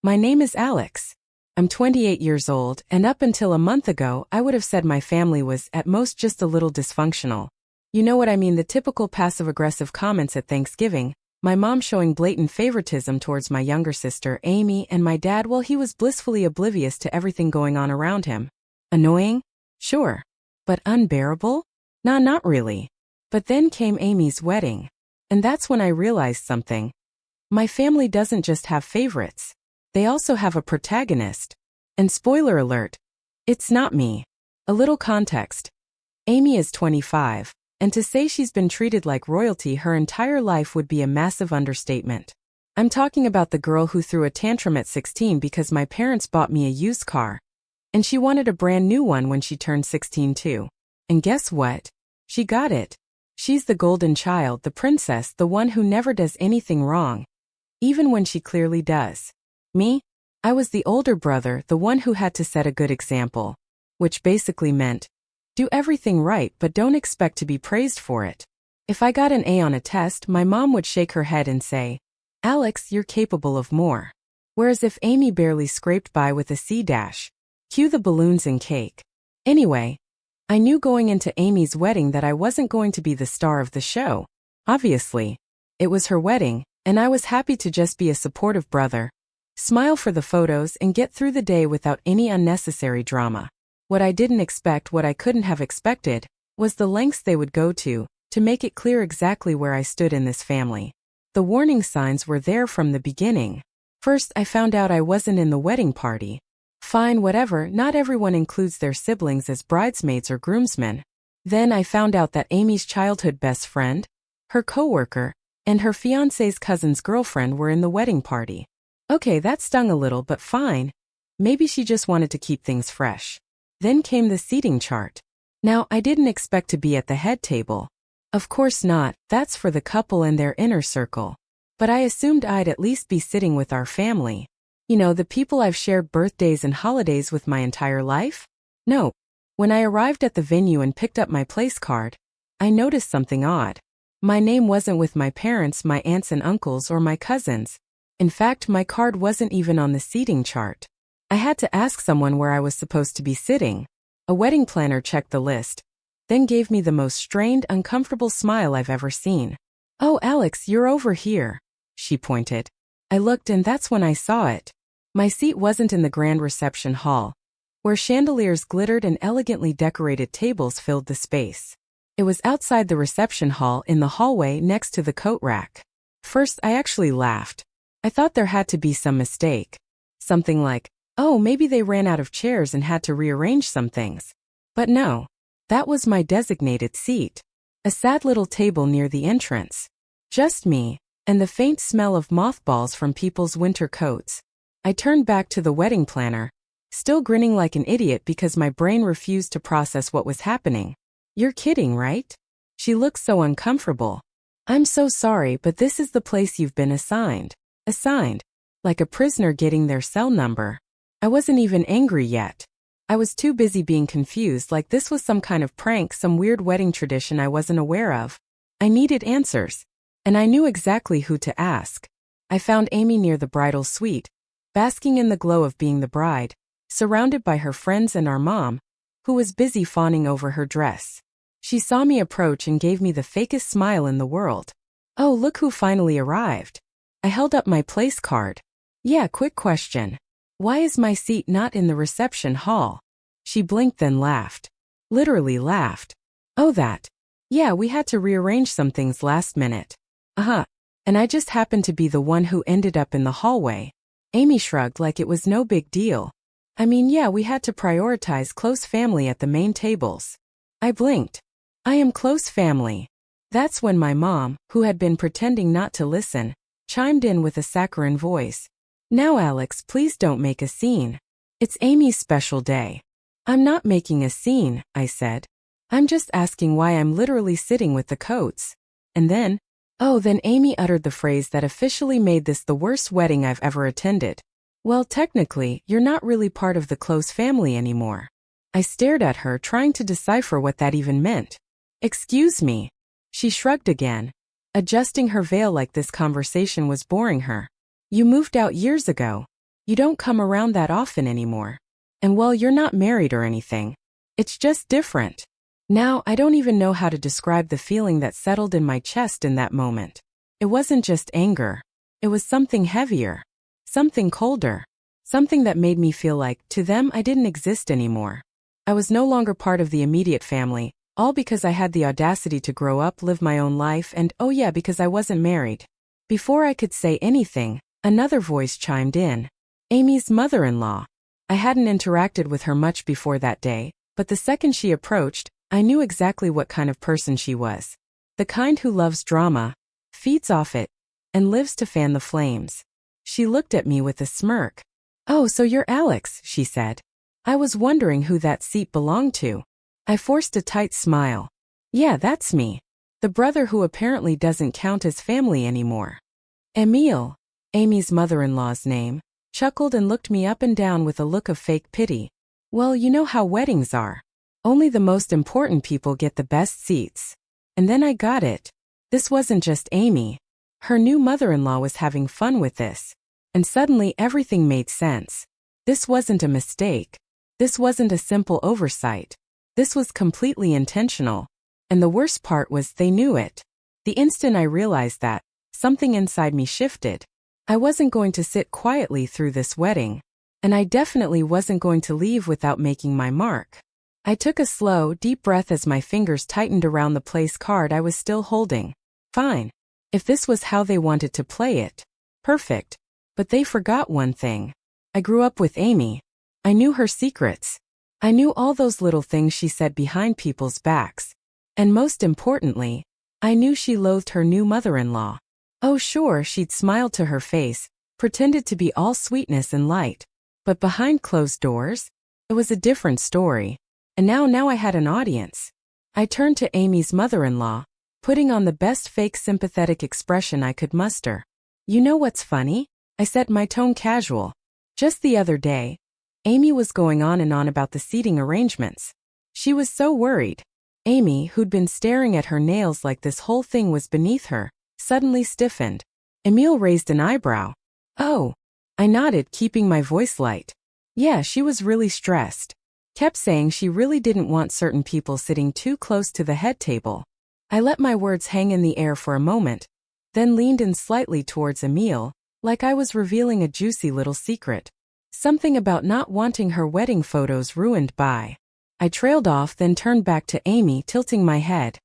My name is Alex. I'm 28 years old, and up until a month ago, I would have said my family was, at most, just a little dysfunctional. You know what I mean, the typical passive-aggressive comments at Thanksgiving, my mom showing blatant favoritism towards my younger sister, Amy, and my dad, well, he was blissfully oblivious to everything going on around him. Annoying? Sure. But unbearable? Nah, not really. But then came Amy's wedding. And that's when I realized something. My family doesn't just have favorites. They also have a protagonist. And spoiler alert, it's not me. A little context. Amy is 25, and to say she's been treated like royalty her entire life would be a massive understatement. I'm talking about the girl who threw a tantrum at 16 because my parents bought me a used car. And she wanted a brand new one when she turned 16 too. And guess what? She got it. She's the golden child, the princess, the one who never does anything wrong. Even when she clearly does. Me? I was the older brother, the one who had to set a good example. Which basically meant, do everything right but don't expect to be praised for it. If I got an A on a test, my mom would shake her head and say, Alex, you're capable of more. Whereas if Amy barely scraped by with a C dash, cue the balloons and cake. Anyway, I knew going into Amy's wedding that I wasn't going to be the star of the show. Obviously. It was her wedding, and I was happy to just be a supportive brother. Smile for the photos and get through the day without any unnecessary drama. What I didn't expect, what I couldn't have expected, was the lengths they would go to make it clear exactly where I stood in this family. The warning signs were there from the beginning. First, I found out I wasn't in the wedding party. Fine, whatever, not everyone includes their siblings as bridesmaids or groomsmen. Then I found out that Amy's childhood best friend, her coworker, and her fiancé's cousin's girlfriend were in the wedding party. Okay, that stung a little, but fine. Maybe she just wanted to keep things fresh. Then came the seating chart. Now, I didn't expect to be at the head table. Of course not, that's for the couple and their inner circle. But I assumed I'd at least be sitting with our family. You know, the people I've shared birthdays and holidays with my entire life? No. When I arrived at the venue and picked up my place card, I noticed something odd. My name wasn't with my parents, my aunts and uncles, or my cousins. In fact, my card wasn't even on the seating chart. I had to ask someone where I was supposed to be sitting. A wedding planner checked the list, then gave me the most strained, uncomfortable smile I've ever seen. Oh, Alex, you're over here, she pointed. I looked and that's when I saw it. My seat wasn't in the grand reception hall, where chandeliers glittered and elegantly decorated tables filled the space. It was outside the reception hall in the hallway next to the coat rack. First, I actually laughed. I thought there had to be some mistake. Something like, oh, maybe they ran out of chairs and had to rearrange some things. But no, that was my designated seat. A sad little table near the entrance. Just me, and the faint smell of mothballs from people's winter coats. I turned back to the wedding planner, still grinning like an idiot because my brain refused to process what was happening. You're kidding, right? She looked so uncomfortable. I'm so sorry, but this is the place you've been assigned. Assigned. Like a prisoner getting their cell number. I wasn't even angry yet. I was too busy being confused, like this was some kind of prank, some weird wedding tradition I wasn't aware of. I needed answers. And I knew exactly who to ask. I found Amy near the bridal suite, basking in the glow of being the bride, surrounded by her friends and our mom, who was busy fawning over her dress. She saw me approach and gave me the fakest smile in the world. Oh, look who finally arrived. I held up my place card. Yeah, quick question. Why is my seat not in the reception hall? She blinked then laughed. Literally laughed. Oh, that. Yeah, we had to rearrange some things last minute. Uh-huh. And I just happened to be the one who ended up in the hallway. Amy shrugged like it was no big deal. I mean, yeah, we had to prioritize close family at the main tables. I blinked. I am close family. That's when my mom, who had been pretending not to listen, chimed in with a saccharine voice. Now, Alex, please don't make a scene. It's Amy's special day. I'm not making a scene, I said. I'm just asking why I'm literally sitting with the coats. And then Amy uttered the phrase that officially made this the worst wedding I've ever attended. Well, technically, you're not really part of the close family anymore. I stared at her, trying to decipher what that even meant. Excuse me. She shrugged again, adjusting her veil like this conversation was boring her. You moved out years ago. You don't come around that often anymore. And well, you're not married or anything. It's just different. Now, I don't even know how to describe the feeling that settled in my chest in that moment. It wasn't just anger. It was something heavier. Something colder. Something that made me feel like, to them, I didn't exist anymore. I was no longer part of the immediate family, all because I had the audacity to grow up, live my own life, and oh yeah, because I wasn't married. Before I could say anything, another voice chimed in. Amy's mother-in-law. I hadn't interacted with her much before that day, but the second she approached, I knew exactly what kind of person she was. The kind who loves drama, feeds off it, and lives to fan the flames. She looked at me with a smirk. Oh, so you're Alex, she said. I was wondering who that seat belonged to. I forced a tight smile. Yeah, that's me. The brother who apparently doesn't count as family anymore. Emile, Amy's mother-in-law's name, chuckled and looked me up and down with a look of fake pity. Well, you know how weddings are. Only the most important people get the best seats. And then I got it. This wasn't just Amy. Her new mother-in-law was having fun with this. And suddenly everything made sense. This wasn't a mistake. This wasn't a simple oversight. This was completely intentional. And the worst part was they knew it. The instant I realized that, something inside me shifted. I wasn't going to sit quietly through this wedding. And I definitely wasn't going to leave without making my mark. I took a slow, deep breath as my fingers tightened around the place card I was still holding. Fine. If this was how they wanted to play it. Perfect. But they forgot one thing. I grew up with Amy. I knew her secrets. I knew all those little things she said behind people's backs. And most importantly, I knew she loathed her new mother-in-law. Oh sure, she'd smiled to her face, pretended to be all sweetness and light. But behind closed doors, it was a different story. And now I had an audience. I turned to Amy's mother-in-law, putting on the best fake sympathetic expression I could muster. You know what's funny? I said, my tone casual. Just the other day, Amy was going on and on about the seating arrangements. She was so worried. Amy, who'd been staring at her nails like this whole thing was beneath her, suddenly stiffened. Emile raised an eyebrow. Oh. I nodded, keeping my voice light. Yeah, she was really stressed. Kept saying she really didn't want certain people sitting too close to the head table. I let my words hang in the air for a moment, then leaned in slightly towards Emile, like I was revealing a juicy little secret. Something about not wanting her wedding photos ruined by. I trailed off, then turned back to Amy, tilting my head.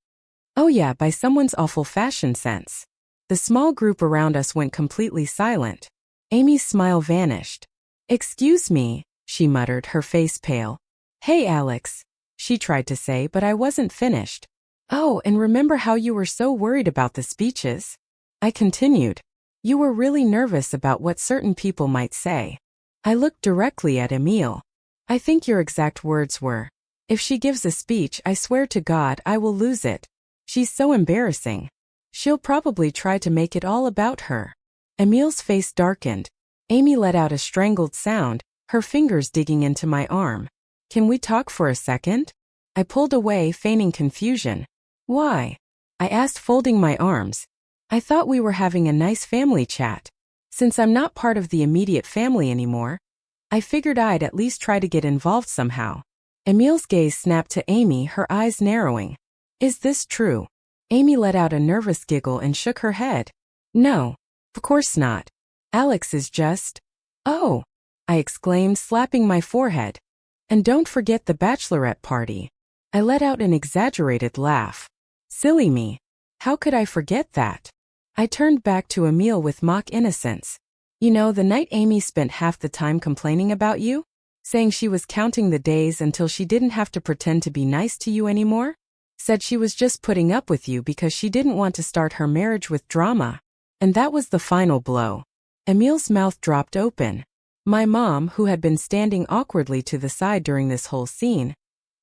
Oh yeah, by someone's awful fashion sense. The small group around us went completely silent. Amy's smile vanished. Excuse me, she muttered, her face pale. Hey Alex, she tried to say, but I wasn't finished. Oh, and remember how you were so worried about the speeches? I continued. You were really nervous about what certain people might say. I looked directly at Emile. I think your exact words were, if she gives a speech, I swear to God I will lose it. She's so embarrassing. She'll probably try to make it all about her. Emile's face darkened. Amy let out a strangled sound, her fingers digging into my arm. Can we talk for a second? I pulled away, feigning confusion. Why? I asked, folding my arms. I thought we were having a nice family chat. Since I'm not part of the immediate family anymore, I figured I'd at least try to get involved somehow. Emile's gaze snapped to Amy, her eyes narrowing. Is this true? Amy let out a nervous giggle and shook her head. No, of course not. Alex is just... Oh, I exclaimed, slapping my forehead. And don't forget the bachelorette party. I let out an exaggerated laugh. Silly me. How could I forget that? I turned back to Emile with mock innocence. You know, the night Amy spent half the time complaining about you? Saying she was counting the days until she didn't have to pretend to be nice to you anymore? Said she was just putting up with you because she didn't want to start her marriage with drama. And that was the final blow. Emile's mouth dropped open. My mom, who had been standing awkwardly to the side during this whole scene,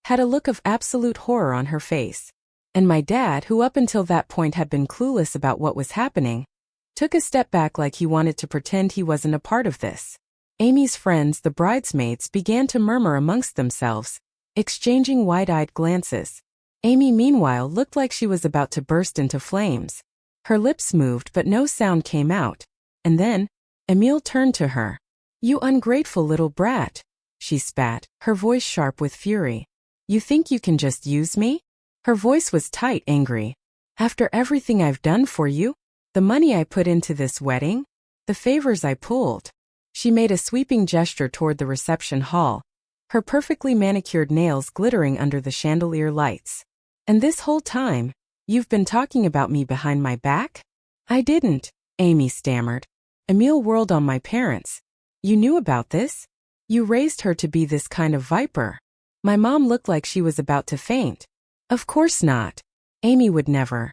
had a look of absolute horror on her face. And my dad, who up until that point had been clueless about what was happening, took a step back like he wanted to pretend he wasn't a part of this. Amy's friends, the bridesmaids, began to murmur amongst themselves, exchanging wide-eyed glances. Amy, meanwhile, looked like she was about to burst into flames. Her lips moved, but no sound came out. And then, Emile turned to her. You ungrateful little brat, she spat, her voice sharp with fury. You think you can just use me? Her voice was tight, angry. After everything I've done for you? The money I put into this wedding? The favors I pulled? She made a sweeping gesture toward the reception hall, her perfectly manicured nails glittering under the chandelier lights. And this whole time, you've been talking about me behind my back? I didn't, Amy stammered. Emile whirled on my parents. You knew about this? You raised her to be this kind of viper. My mom looked like she was about to faint. Of course not. Amy would never.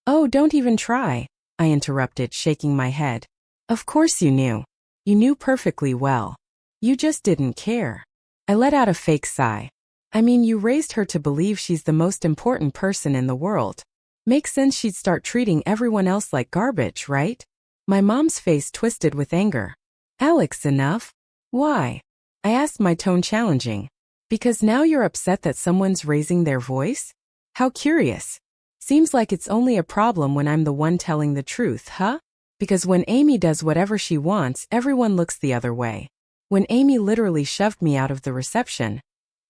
Oh, don't even try, I interrupted, shaking my head. Of course you knew. You knew perfectly well. You just didn't care. I let out a fake sigh. I mean, you raised her to believe she's the most important person in the world. Makes sense she'd start treating everyone else like garbage, right? My mom's face twisted with anger. Alex, enough? Why? I asked, my tone challenging. Because now you're upset that someone's raising their voice? How curious. Seems like it's only a problem when I'm the one telling the truth, huh? Because when Amy does whatever she wants, everyone looks the other way. When Amy literally shoved me out of the reception,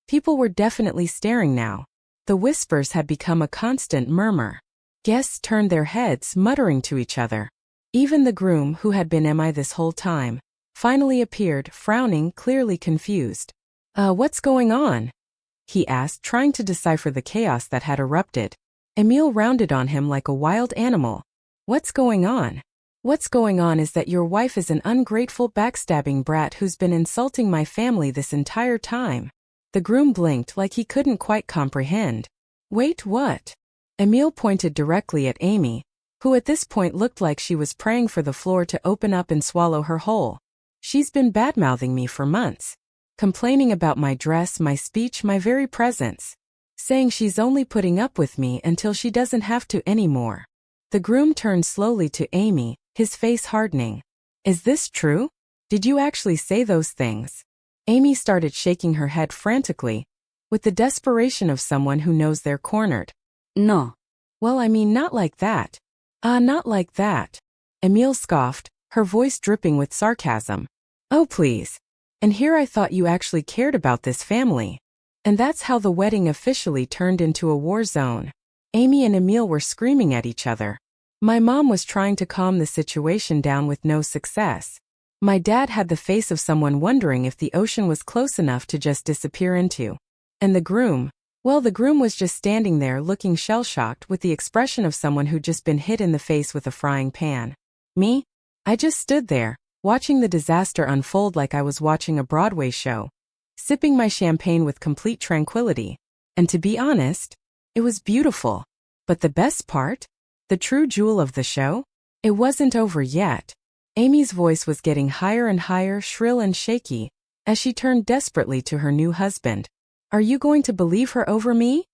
people were definitely staring now. The whispers had become a constant murmur. Guests turned their heads, muttering to each other. Even the groom, who had been MI this whole time, finally appeared, frowning, clearly confused. What's going on? He asked, trying to decipher the chaos that had erupted. Emile rounded on him like a wild animal. What's going on? What's going on is that your wife is an ungrateful, backstabbing brat who's been insulting my family this entire time. The groom blinked like he couldn't quite comprehend. Wait, what? Emile pointed directly at Amy, who at this point looked like she was praying for the floor to open up and swallow her whole. She's been badmouthing me for months. Complaining about my dress, my speech, my very presence. Saying she's only putting up with me until she doesn't have to anymore. The groom turned slowly to Amy, his face hardening. Is this true? Did you actually say those things? Amy started shaking her head frantically, with the desperation of someone who knows they're cornered. No. Well, I mean, not like that. Not like that. Emile scoffed, her voice dripping with sarcasm. Oh, please. And here I thought you actually cared about this family. And that's how the wedding officially turned into a war zone. Amy and Emile were screaming at each other. My mom was trying to calm the situation down with no success. My dad had the face of someone wondering if the ocean was close enough to just disappear into. And the groom, well, the groom was just standing there looking shell-shocked with the expression of someone who'd just been hit in the face with a frying pan. Me? I just stood there, watching the disaster unfold like I was watching a Broadway show, sipping my champagne with complete tranquility. And to be honest, it was beautiful. But the best part? The true jewel of the show? It wasn't over yet. Amy's voice was getting higher and higher, shrill and shaky, as she turned desperately to her new husband. Are you going to believe her over me?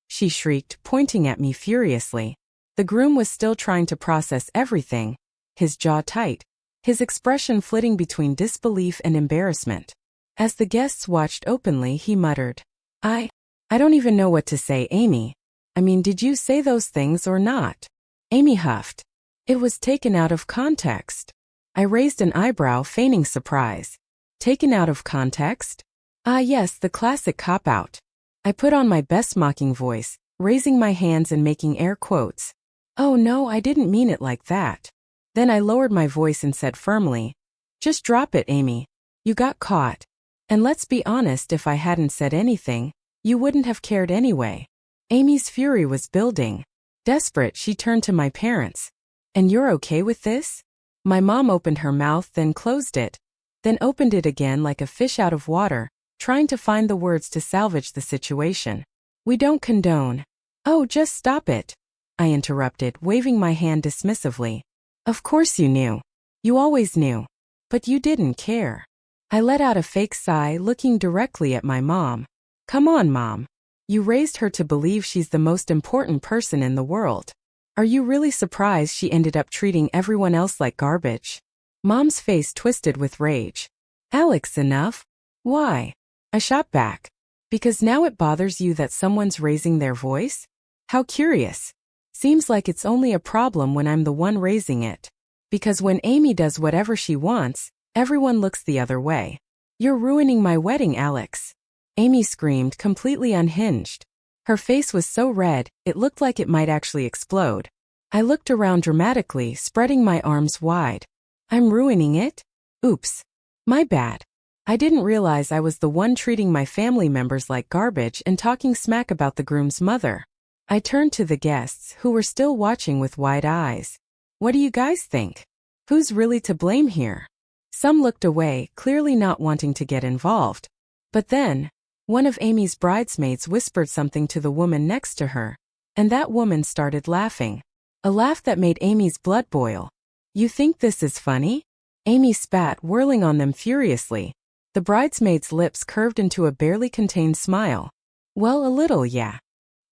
She shrieked, pointing at me furiously. The groom was still trying to process everything, his jaw tight, his expression flitting between disbelief and embarrassment. As the guests watched openly, he muttered, I don't even know what to say, Amy. I mean, did you say those things or not? Amy huffed. It was taken out of context. I raised an eyebrow, feigning surprise. Taken out of context? Ah, yes, the classic cop-out. I put on my best mocking voice, raising my hands and making air quotes. Oh no, I didn't mean it like that. Then I lowered my voice and said firmly, just drop it, Amy. You got caught. And let's be honest, if I hadn't said anything, you wouldn't have cared anyway. Amy's fury was building. Desperate, she turned to my parents. And you're okay with this? My mom opened her mouth, then closed it, then opened it again like a fish out of water, trying to find the words to salvage the situation. We don't condone. Oh, just stop it, I interrupted, waving my hand dismissively. Of course you knew. You always knew. But you didn't care. I let out a fake sigh, looking directly at my mom. Come on, Mom. You raised her to believe she's the most important person in the world. Are you really surprised she ended up treating everyone else like garbage? Mom's face twisted with rage. Alex, enough? Why? I shot back. Because now it bothers you that someone's raising their voice? How curious. Seems like it's only a problem when I'm the one raising it. Because when Amy does whatever she wants, Everyone looks the other way. You're ruining my wedding, Alex. Amy screamed, completely unhinged. Her face was so red, it looked like it might actually explode. I looked around dramatically, spreading my arms wide. I'm ruining it? Oops. My bad. I didn't realize I was the one treating my family members like garbage and talking smack about the groom's mother. I turned to the guests, who were still watching with wide eyes. What do you guys think? Who's really to blame here? Some looked away, clearly not wanting to get involved. But then, one of Amy's bridesmaids whispered something to the woman next to her, and that woman started laughing. A laugh that made Amy's blood boil. You think this is funny? Amy spat, whirling on them furiously. The bridesmaid's lips curved into a barely contained smile. Well, a little, yeah.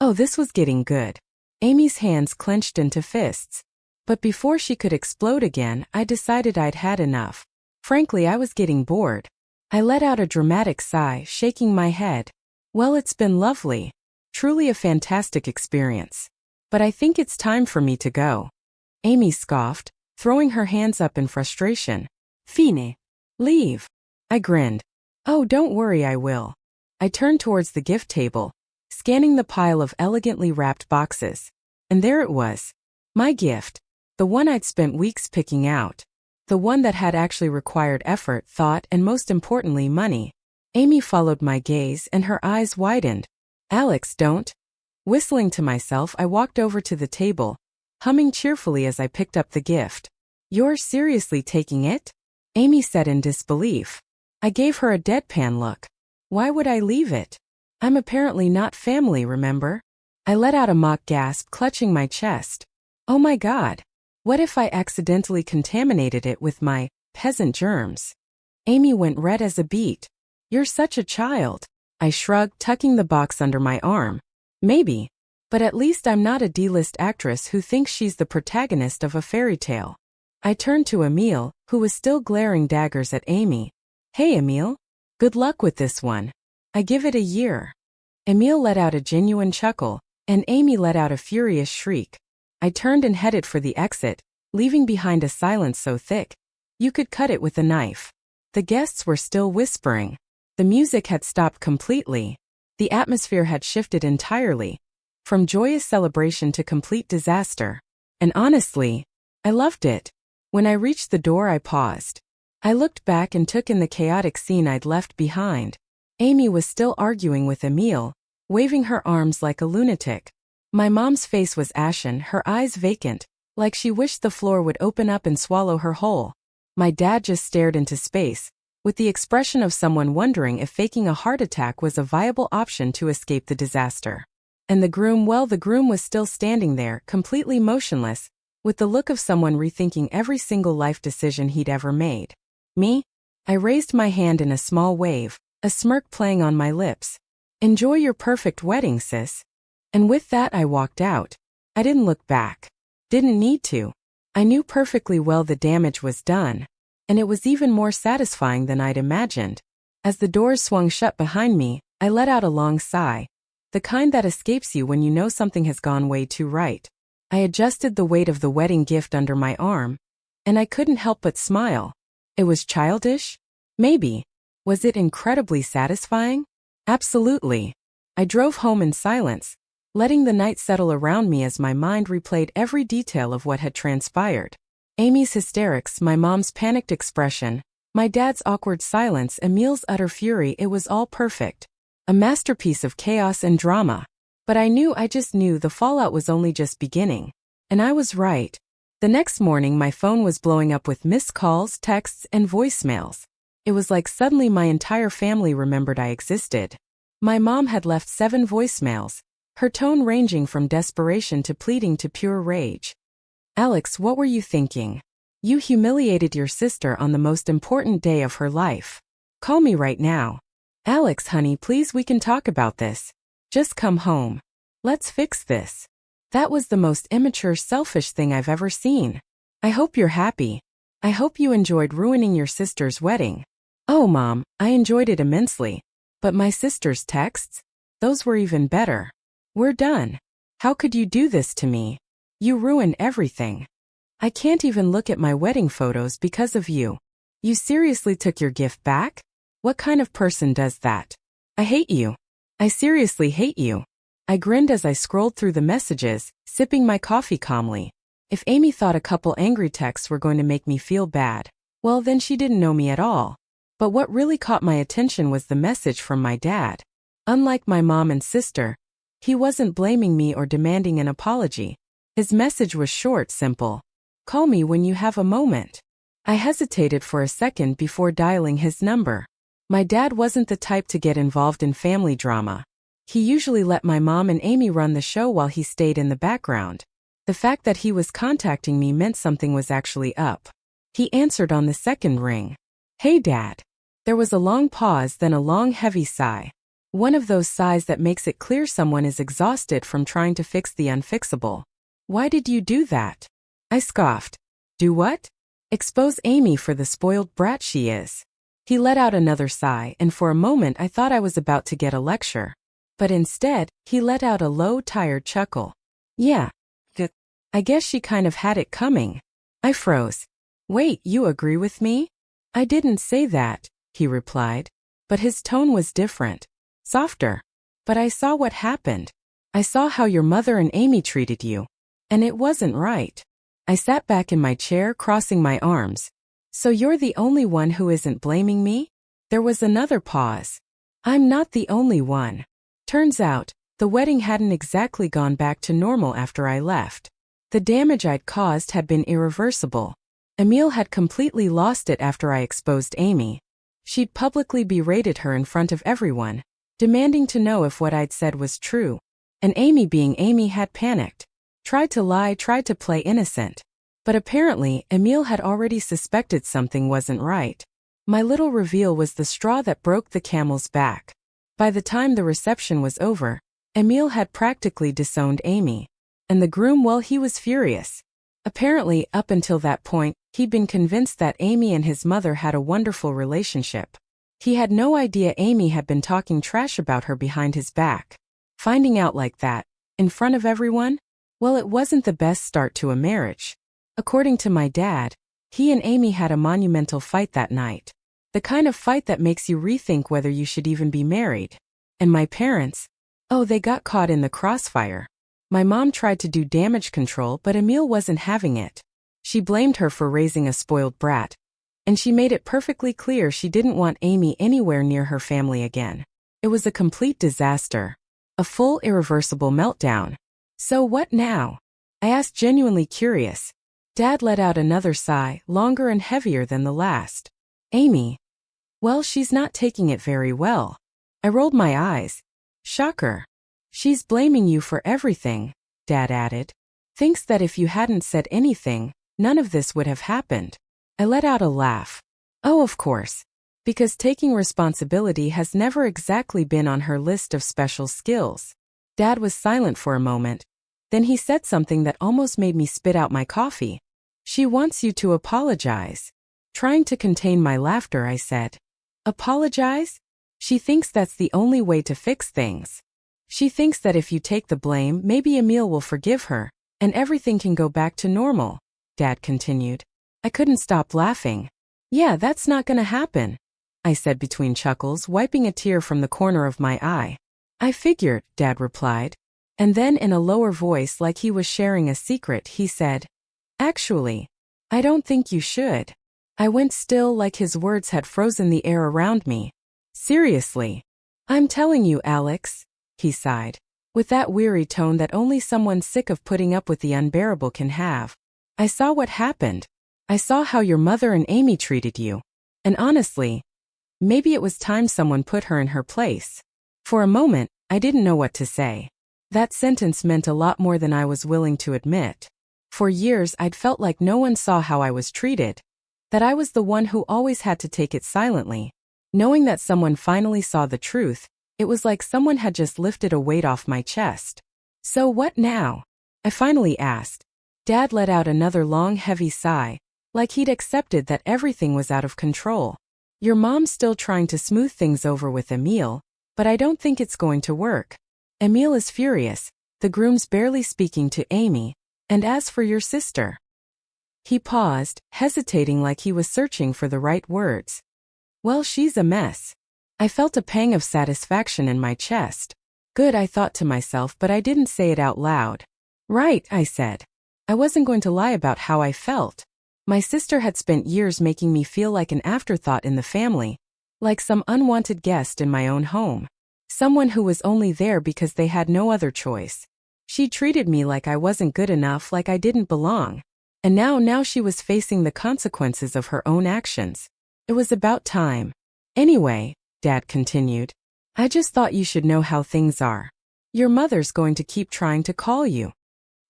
Oh, this was getting good. Amy's hands clenched into fists. But before she could explode again, I decided I'd had enough. Frankly, I was getting bored. I let out a dramatic sigh, shaking my head. Well, it's been lovely. Truly a fantastic experience. But I think it's time for me to go. Amy scoffed, throwing her hands up in frustration. Fine. Leave. I grinned. Oh, don't worry, I will. I turned towards the gift table, scanning the pile of elegantly wrapped boxes. And there it was. My gift. The one I'd spent weeks picking out. The one that had actually required effort, thought, and most importantly, money. Amy followed my gaze and her eyes widened. Alex, don't. Whistling to myself, I walked over to the table, humming cheerfully as I picked up the gift. You're seriously taking it? Amy said in disbelief. I gave her a deadpan look. Why would I leave it? I'm apparently not family, remember? I let out a mock gasp, clutching my chest. Oh my God. What if I accidentally contaminated it with my peasant germs? Amy went red as a beet. You're such a child. I shrugged, tucking the box under my arm. Maybe. But at least I'm not a D-list actress who thinks she's the protagonist of a fairy tale. I turned to Emile, who was still glaring daggers at Amy. Hey, Emile. Good luck with this one. I give it a year. Emile let out a genuine chuckle, and Amy let out a furious shriek. I turned and headed for the exit, leaving behind a silence so thick you could cut it with a knife. The guests were still whispering. The music had stopped completely. The atmosphere had shifted entirely, from joyous celebration to complete disaster. And honestly, I loved it. When I reached the door, I paused. I looked back and took in the chaotic scene I'd left behind. Amy was still arguing with Emile, waving her arms like a lunatic. My mom's face was ashen, her eyes vacant, like she wished the floor would open up and swallow her whole. My dad just stared into space, with the expression of someone wondering if faking a heart attack was a viable option to escape the disaster. And the groom was still standing there, completely motionless, with the look of someone rethinking every single life decision he'd ever made. Me? I raised my hand in a small wave, a smirk playing on my lips. Enjoy your perfect wedding, sis. And with that, I walked out. I didn't look back. Didn't need to. I knew perfectly well the damage was done, and it was even more satisfying than I'd imagined. As the doors swung shut behind me, I let out a long sigh, the kind that escapes you when you know something has gone way too right. I adjusted the weight of the wedding gift under my arm, and I couldn't help but smile. It was childish? Maybe. Was it incredibly satisfying? Absolutely. I drove home in silence, letting the night settle around me as my mind replayed every detail of what had transpired. Amy's hysterics, my mom's panicked expression, my dad's awkward silence, Emile's utter fury, it was all perfect. A masterpiece of chaos and drama. But I just knew the fallout was only just beginning. And I was right. The next morning, my phone was blowing up with missed calls, texts, and voicemails. It was like suddenly my entire family remembered I existed. My mom had left 7 voicemails, her tone ranging from desperation to pleading to pure rage. Alex, what were you thinking? You humiliated your sister on the most important day of her life. Call me right now. Alex, honey, please, we can talk about this. Just come home. Let's fix this. That was the most immature, selfish thing I've ever seen. I hope you're happy. I hope you enjoyed ruining your sister's wedding. Oh, Mom, I enjoyed it immensely. But my sister's texts? Those were even better. We're done. How could you do this to me? You ruined everything. I can't even look at my wedding photos because of you. You seriously took your gift back? What kind of person does that? I hate you. I seriously hate you. I grinned as I scrolled through the messages, sipping my coffee calmly. If Amy thought a couple angry texts were going to make me feel bad, well then she didn't know me at all. But what really caught my attention was the message from my dad. Unlike my mom and sister, he wasn't blaming me or demanding an apology. His message was short, simple. Call me when you have a moment. I hesitated for a second before dialing his number. My dad wasn't the type to get involved in family drama. He usually let my mom and Amy run the show while he stayed in the background. The fact that he was contacting me meant something was actually up. He answered on the second ring. Hey, Dad. There was a long pause, then a long, heavy sigh. One of those sighs that makes it clear someone is exhausted from trying to fix the unfixable. Why did you do that? I scoffed. Do what? Expose Amy for the spoiled brat she is. He let out another sigh, and for a moment I thought I was about to get a lecture. But instead, he let out a low, tired chuckle. Yeah. I guess she kind of had it coming. I froze. Wait, you agree with me? I didn't say that, he replied. But his tone was different. Softer. But I saw what happened. I saw how your mother and Amy treated you. And it wasn't right. I sat back in my chair, crossing my arms. So you're the only one who isn't blaming me? There was another pause. I'm not the only one. Turns out, the wedding hadn't exactly gone back to normal after I left. The damage I'd caused had been irreversible. Emil had completely lost it after I exposed Amy. She'd publicly berated her in front of everyone, demanding to know if what I'd said was true. And Amy, being Amy, had panicked. Tried to lie, tried to play innocent. But apparently, Emil had already suspected something wasn't right. My little reveal was the straw that broke the camel's back. By the time the reception was over, Emil had practically disowned Amy. And the groom, well, he was furious. Apparently, up until that point, he'd been convinced that Amy and his mother had a wonderful relationship. He had no idea Amy had been talking trash about her behind his back. Finding out like that, in front of everyone? Well, it wasn't the best start to a marriage. According to my dad, he and Amy had a monumental fight that night. The kind of fight that makes you rethink whether you should even be married. And my parents? Oh, they got caught in the crossfire. My mom tried to do damage control, but Emil wasn't having it. She blamed her for raising a spoiled brat. And she made it perfectly clear she didn't want Amy anywhere near her family again. It was a complete disaster. A full, irreversible meltdown. So what now? I asked, genuinely curious. Dad let out another sigh, longer and heavier than the last. Amy. Well, she's not taking it very well. I rolled my eyes. Shocker. She's blaming you for everything, Dad added. Thinks that if you hadn't said anything, none of this would have happened. I let out a laugh. Oh, of course. Because taking responsibility has never exactly been on her list of special skills. Dad was silent for a moment. Then he said something that almost made me spit out my coffee. She wants you to apologize. Trying to contain my laughter, I said. Apologize? She thinks that's the only way to fix things. She thinks that if you take the blame, maybe Emil will forgive her, and everything can go back to normal, Dad continued. I couldn't stop laughing. Yeah, that's not gonna happen, I said between chuckles, wiping a tear from the corner of my eye. I figured, Dad replied. And then in a lower voice, like he was sharing a secret, he said, Actually, I don't think you should. I went still, like his words had frozen the air around me. Seriously. I'm telling you, Alex, he sighed, with that weary tone that only someone sick of putting up with the unbearable can have. I saw what happened. I saw how your mother and Amy treated you. And honestly, maybe it was time someone put her in her place. For a moment, I didn't know what to say. That sentence meant a lot more than I was willing to admit. For years, I'd felt like no one saw how I was treated. That I was the one who always had to take it silently. Knowing that someone finally saw the truth, it was like someone had just lifted a weight off my chest. So what now? I finally asked. Dad let out another long, heavy sigh, like he'd accepted that everything was out of control. Your mom's still trying to smooth things over with Emil, but I don't think it's going to work. Emil is furious, the groom's barely speaking to Amy, and as for your sister, He paused, hesitating like he was searching for the right words. Well, she's a mess. I felt a pang of satisfaction in my chest. Good, I thought to myself, but I didn't say it out loud. Right, I said. I wasn't going to lie about how I felt. My sister had spent years making me feel like an afterthought in the family, like some unwanted guest in my own home. Someone who was only there because they had no other choice. She treated me like I wasn't good enough, like I didn't belong. And now she was facing the consequences of her own actions. It was about time. Anyway, Dad continued, I just thought you should know how things are. Your mother's going to keep trying to call you.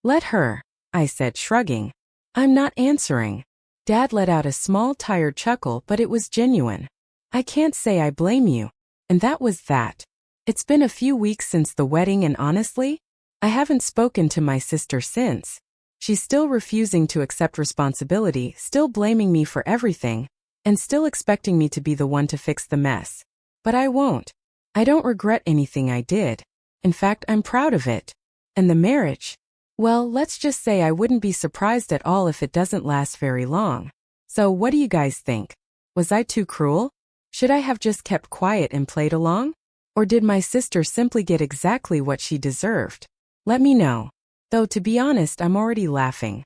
Let her, I said, shrugging. I'm not answering. Dad let out a small, tired chuckle, but it was genuine. I can't say I blame you. And that was that. It's been a few weeks since the wedding, and honestly, I haven't spoken to my sister since. She's still refusing to accept responsibility, still blaming me for everything, and still expecting me to be the one to fix the mess. But I won't. I don't regret anything I did. In fact, I'm proud of it. And the marriage? Well, let's just say I wouldn't be surprised at all if it doesn't last very long. So what do you guys think? Was I too cruel? Should I have just kept quiet and played along? Or did my sister simply get exactly what she deserved? Let me know. Though to be honest, I'm already laughing.